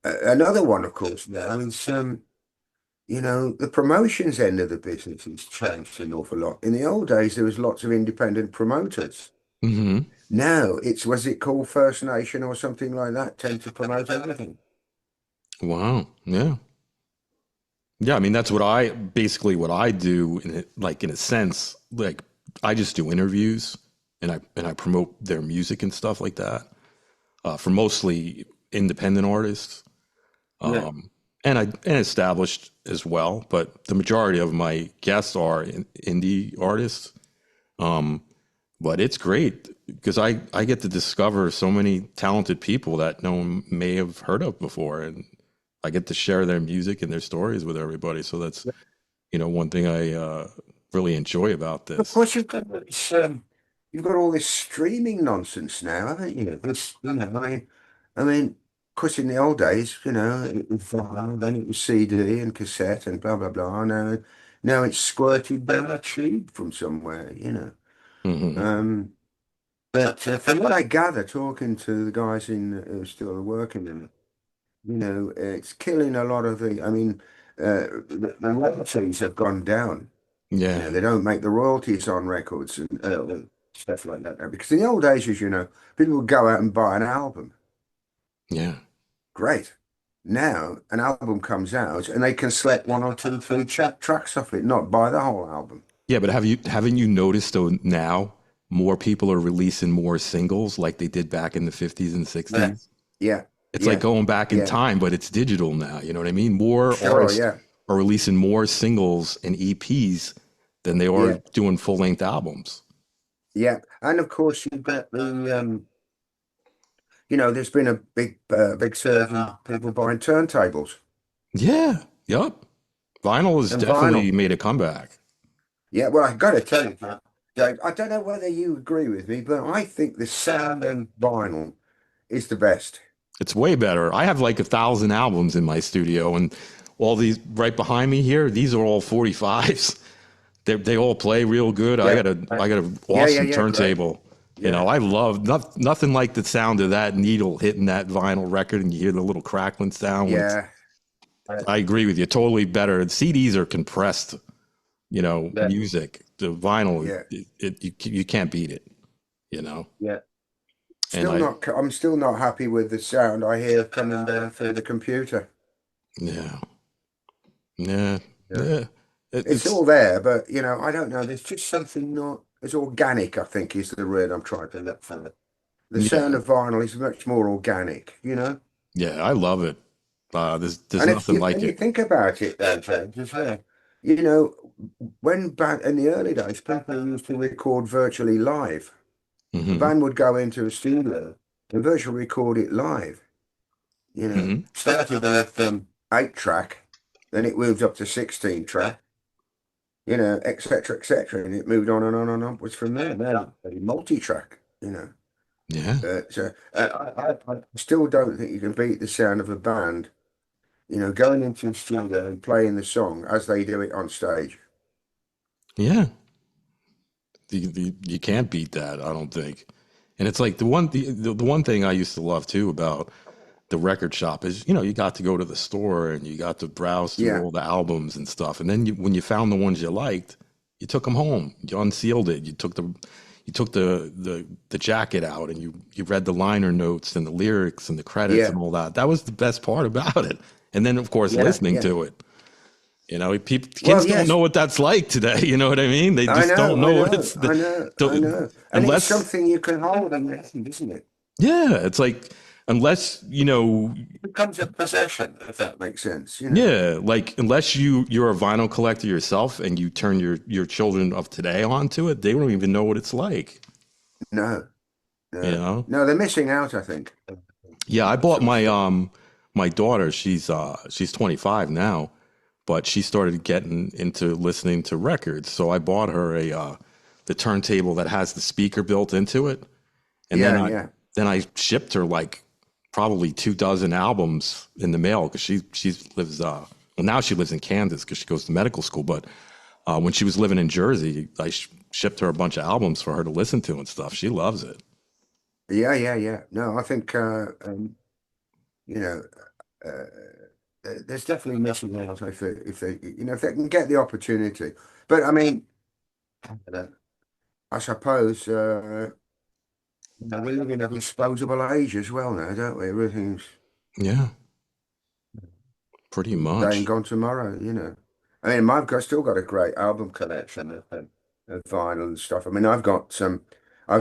D: another one, of course, now is the promotions end of the business has changed an awful lot. In the old days, there was lots of independent promoters.
C: Hmm.
D: Now was it called First Nation or something like that, tend to promote everything.
C: Wow. Yeah. Yeah. I mean, that's what I do in a sense, like I just do interviews and I promote their music and stuff like that, for mostly independent artists. And established as well, but the majority of my guests are indie artists. But it's great because I get to discover so many talented people that no one may have heard of before, and I get to share their music and their stories with everybody. So that's one thing I really enjoy about
D: Of
C: this.
D: course, you've got all this streaming nonsense now, haven't you? I mean, of course, in the old days, it was vinyl, then it was CD and cassette and blah blah blah. Now it's squirted down a tube from somewhere.
C: Hmm.
D: But from what I gather, talking to the guys who are still working in it, it's killing a lot of the. I mean, the royalties have gone down.
C: Yeah.
D: They don't make the royalties on records and stuff like that now. Because in the old days, as you know, people would go out and buy an album.
C: Yeah.
D: Great. Now an album comes out and they can select one or two, three tracks off it, not buy the whole album.
C: Yeah. But haven't you noticed though now more people are releasing more singles like they did back in the 50s and 60s.
D: Yeah.
C: It's like going back in time, but it's digital now. You know what I mean? More artists are releasing more singles and EPs than they are doing full-length albums.
D: Yeah. And of course, you've got the, there's been a big surge in people buying turntables.
C: Yeah. Yep. Vinyl has definitely made a comeback.
D: Yeah. Well, I've got to tell you, Dave, I don't know whether you agree with me, but I think the sound on vinyl is the best.
C: It's way better. I have like 1,000 albums in my studio, and all these right behind me here, these are all 45s. They all play real good. Yeah. I got an awesome turntable. Great. You know, I love nothing like the sound of that needle hitting that vinyl record, and you hear the little crackling sound.
D: Yeah,
C: I agree with you. Totally better. And CDs are compressed, music. The vinyl, you can't beat it.
D: Yeah. I'm still not happy with the sound I hear coming down through the computer.
C: Yeah.
D: It's all there, but I don't know. There's just something not as organic, I think, is the word I'm trying to look for. The sound of vinyl is much more organic,
C: Yeah, I love it. There's nothing like it.
D: You think about it, James, as well. When back in the early days, people used to record virtually live. The band would go into a studio and virtually record it live. Started with 8-track, then it moved up to 16-track. etc., and it moved on and on and upwards from there. Now, multi-track,
C: Yeah.
D: So I still don't think you can beat the sound of a band, going into the studio and playing the song as they do it on stage.
C: Yeah. You can't beat that, I don't think. And it's like the one thing I used to love too about the record shop is, you got to go to the store and you got to browse through all the albums and stuff. And then when you found the ones you liked, you took them home, you unsealed it, you took the jacket out and you read the liner notes and the lyrics and the credits and all that. That was the best part about it. And then of course listening to it. Kids don't know what that's like today. You know what I mean? They just don't know what it's.
D: I know. And it's something you can hold and listen, isn't it?
C: Yeah, it's like unless
D: it becomes a possession, if that makes sense.
C: Yeah, like unless you're a vinyl collector yourself and you turn your children of today onto it, they don't even know what it's like.
D: No, they're missing out, I think.
C: Yeah, I bought my daughter. She's 25 now. But she started getting into listening to records. So I bought her the turntable that has the speaker built into it. And then I shipped her like probably 24 albums in the mail because she lives, now she lives in Kansas because she goes to medical school. But when she was living in Jersey, I shipped her a bunch of albums for her to listen to and stuff. She loves it.
D: Yeah. No, I think, there's definitely missing out if they can get the opportunity. But I mean, I suppose we live in a disposable age as well now, don't we? Everything's
C: pretty much
D: today and gone tomorrow. I mean, I've still got a great album collection of vinyl and stuff. I mean, I've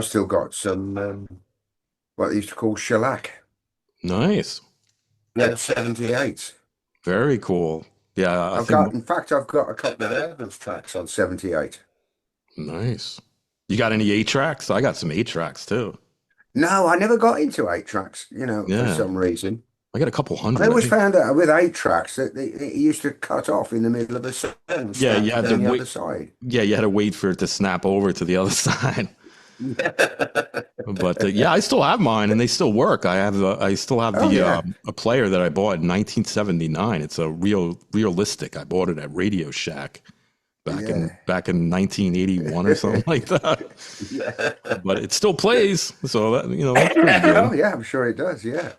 D: still got some what they used to call shellac.
C: Nice.
D: Yeah, 78s.
C: Very cool. Yeah,
D: I've got a couple of Elvis tracks on 78.
C: Nice. You got any 8-tracks? I got some 8-tracks too.
D: No, I never got into 8-tracks, for some reason.
C: I got a couple hundred.
D: I always found out with 8-tracks that it used to cut off in the middle of a song.
C: Yeah, you had to wait.
D: The other side.
C: Yeah, you had to wait for it to snap over to the other side. But I still have mine and they still work. I still have a player that I bought in 1979. It's a realistic. I bought it at Radio Shack back in 1981 or something like that. But it still plays, so that, that's pretty good.
D: Oh yeah, I'm sure it does. Yeah.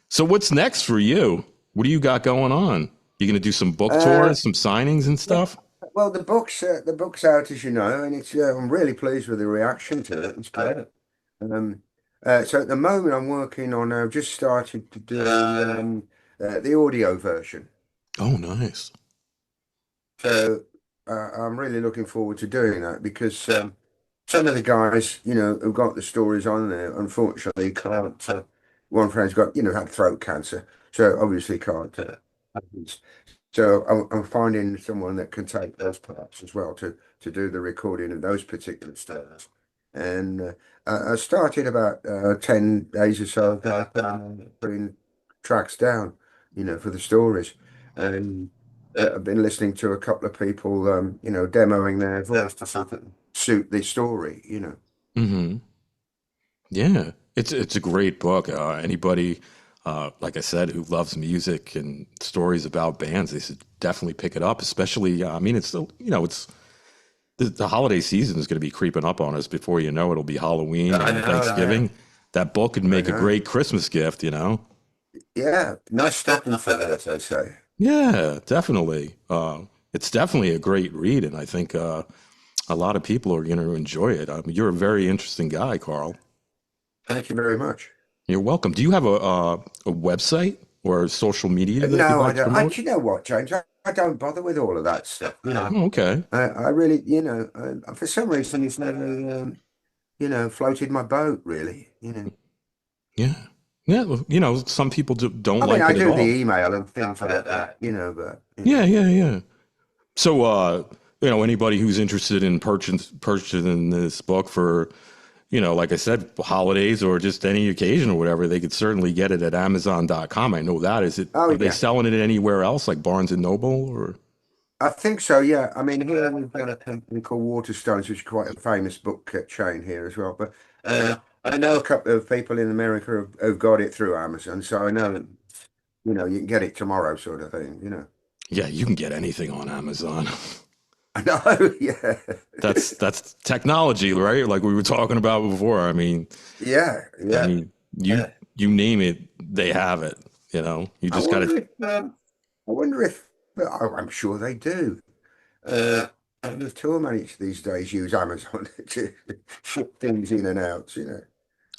C: So what's next for you? What do you got going on? You gonna do some book tours, some signings and stuff?
D: Well, the book's out, as you know, and it's I'm really pleased with the reaction to it. It's great. So at the moment, I'm working on. I've just started to do the audio version.
C: Oh, nice.
D: So I'm really looking forward to doing that because some of the guys, who've got the stories on there, unfortunately can't. One friend's got, had throat cancer, so obviously can't. So I'm finding someone that can take those parts as well to do the recording of those particular stories. And I started about 10 days or so ago putting tracks down, for the stories. And I've been listening to a couple of people, demoing their voice to sort of suit the story.
C: Hmm. Yeah, it's a great book. Anybody, like I said, who loves music and stories about bands, they should definitely pick it up. Especially, I mean, it's still, it's the holiday season is going to be creeping up on us. Before you know, it'll be Halloween
D: I
C: and
D: know,
C: Thanksgiving. That book could
D: I
C: make a
D: know.
C: great Christmas gift.
D: Yeah, nice stopping for that, as I say.
C: Yeah, definitely. It's definitely a great read, and I think a lot of people are going to enjoy it. I mean, you're a very interesting guy, Carl.
D: Thank you very much.
C: You're welcome. Do you have a website or social media that you'd
D: No, I
C: like to
D: don't.
C: promote?
D: You know what, James? I don't bother with all of that stuff.
C: Oh, okay.
D: I really, for some reason, it's never, floated my boat, really.
C: Yeah. Yeah. Well, some people don't
D: I mean,
C: like
D: I
C: it at
D: do the
C: all.
D: email and things like that, but,
C: Yeah, yeah, yeah. So, anybody who's interested in purchasing this book for, like I said, holidays or just any occasion or whatever, they could certainly get it at Amazon.com. I know that.
D: Oh,
C: Are they
D: yeah.
C: selling it anywhere else, like Barnes and Noble or?
D: I think so, yeah. I mean, here we've got a company called Waterstones, which is quite a famous book chain here as well. But I know a couple of people in America who've got it through Amazon, so I know that, you can get it tomorrow, sort of thing.
C: Yeah, you can get anything on Amazon.
D: I know, yeah.
C: That's technology, right? Like we were talking about before.
D: Yeah,
C: I
D: yeah.
C: mean, you name it, they have it. You
D: I
C: just got
D: wonder
C: to.
D: if, I wonder if, I'm sure they do. Uh, the tour managers these days use Amazon to ship things in and out.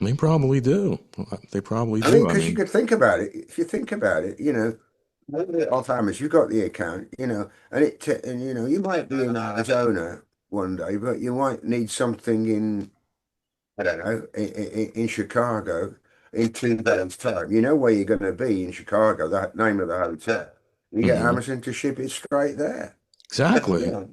C: They probably do. They probably
D: I mean,
C: do.
D: because you could think about it. If you think about it, off Amazon, you've got the account, and you might be in Arizona one day, but you might need something in, I don't know, in Chicago in 2 days' time. You know where you're going to be in Chicago, the name of the hotel. You get
C: Mhm.
D: Amazon to ship it straight there.
C: Exactly.
D: Yeah,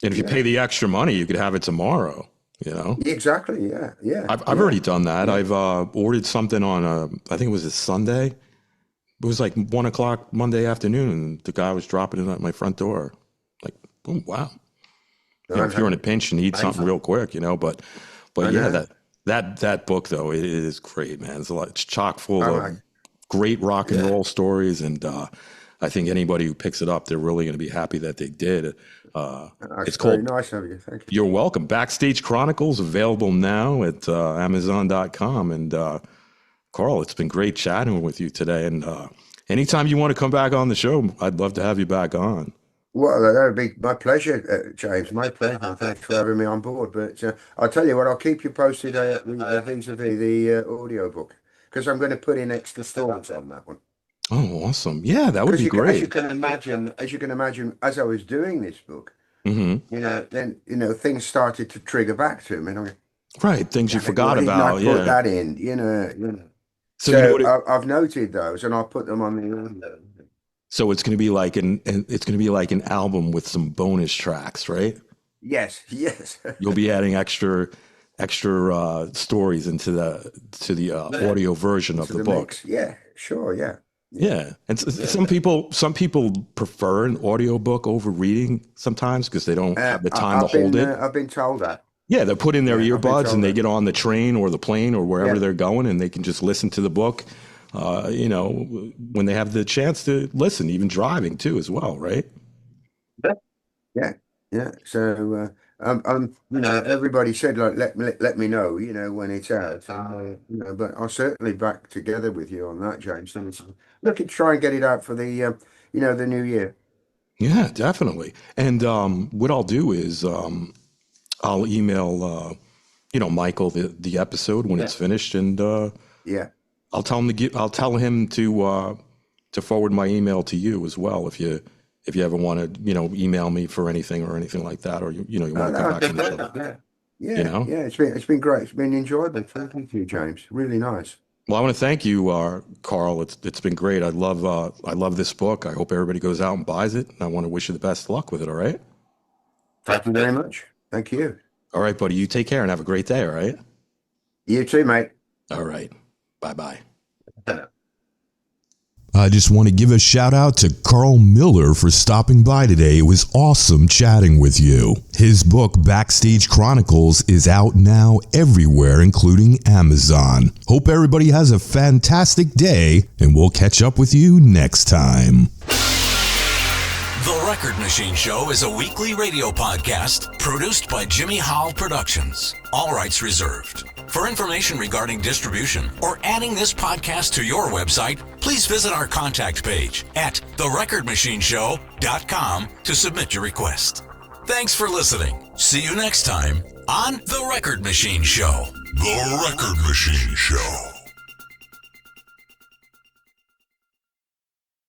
C: And if you
D: yeah,
C: pay the extra money, you could have it tomorrow. You know,
D: exactly. Yeah, yeah,
C: I've
D: yeah,
C: already done that.
D: yeah.
C: I've ordered something on I think it was a Sunday. It was like 1 o'clock Monday afternoon, and the guy was dropping it at my front door. Like, boom, wow.
D: I
C: If you're in a
D: know.
C: pinch and need something real quick, but
D: I
C: yeah,
D: know.
C: that book though, it is great, man. It's chock full
D: I
C: of
D: like.
C: great rock and
D: Yeah,
C: roll stories, and I think anybody who picks it up, they're really going to be happy that they did.
D: that's
C: It's
D: very
C: called
D: nice of you. Thank you.
C: You're Welcome. Backstage Chronicles, available now at Amazon.com. And Carl, it's been great chatting with you today. And anytime you want to come back on the show, I'd love to have you back on.
D: Well, that would be my pleasure, James. My pleasure. Thanks for having me on board. But I'll tell you what, I'll keep you posted vis-a-vis the audio book because I'm going to put in extra stories on that one.
C: Oh, awesome. Yeah, that would
D: Because
C: be
D: as you
C: great.
D: can imagine, as I was doing this book,
C: Hmm.
D: then things started to trigger back to me, and I'm like,
C: Right. Things you
D: damn it,
C: forgot
D: why didn't I
C: about.
D: put
C: Yeah.
D: that in?
C: So,
D: So
C: what
D: I've noted those, and I'll put them on the audio.
C: so it's going to be like it's going to be like an album with some bonus tracks, right?
D: Yes, yes.
C: You'll be adding extra stories into the
D: Yeah.
C: audio version of
D: To
C: the
D: the
C: book.
D: mix. Yeah, sure, yeah. Yeah.
C: Yeah, and
D: Yeah.
C: some people prefer an audiobook over reading sometimes because they don't have the time to hold it.
D: I've been told that.
C: Yeah, they're putting their
D: Yeah, I've been
C: earbuds and
D: told
C: they
D: that.
C: get on the train or the plane or wherever
D: Yeah.
C: they're going, and they can just listen to the book. When they have the chance to listen, even driving too, as well, right?
D: Yeah, yeah. So everybody said like let me know, when it's out, and but I'll certainly back together with you on that, James. And look at try and get it out for the new year.
C: Yeah, definitely. And what I'll do is I'll email Michael the episode when
D: Yeah,
C: it's finished, and
D: yeah.
C: I'll tell him to forward my email to you as well if you ever want to email me for anything or anything like that, or you want
D: Oh,
C: to come
D: no,
C: back on the show.
D: yeah. Yeah, yeah, it's been great. It's been enjoyable. Thank you, James. Really nice.
C: Well, I want to thank you, Carl. It's been great. I love this book. I hope everybody goes out and buys it. And I want to wish you the best luck with it. All right.
D: Thank you very much. Thank you.
C: All right, buddy. You take care and have a great day. All right.
D: You too, mate.
C: All right. Bye-bye.
B: I just want to give a shout out to Carl Miller for stopping by today. It was awesome chatting with you. His book, Backstage Chronicles, is out now everywhere, including Amazon. Hope everybody has a fantastic day, and we'll catch up with you next time.
A: The Record Machine Show is a weekly radio podcast produced by Jimmy Howell Productions. All rights reserved. For information regarding distribution or adding this podcast to your website, please visit our contact page at therecordmachineshow.com to submit your request. Thanks for listening. See you next time on The Record Machine Show.
E: The Record Machine Show.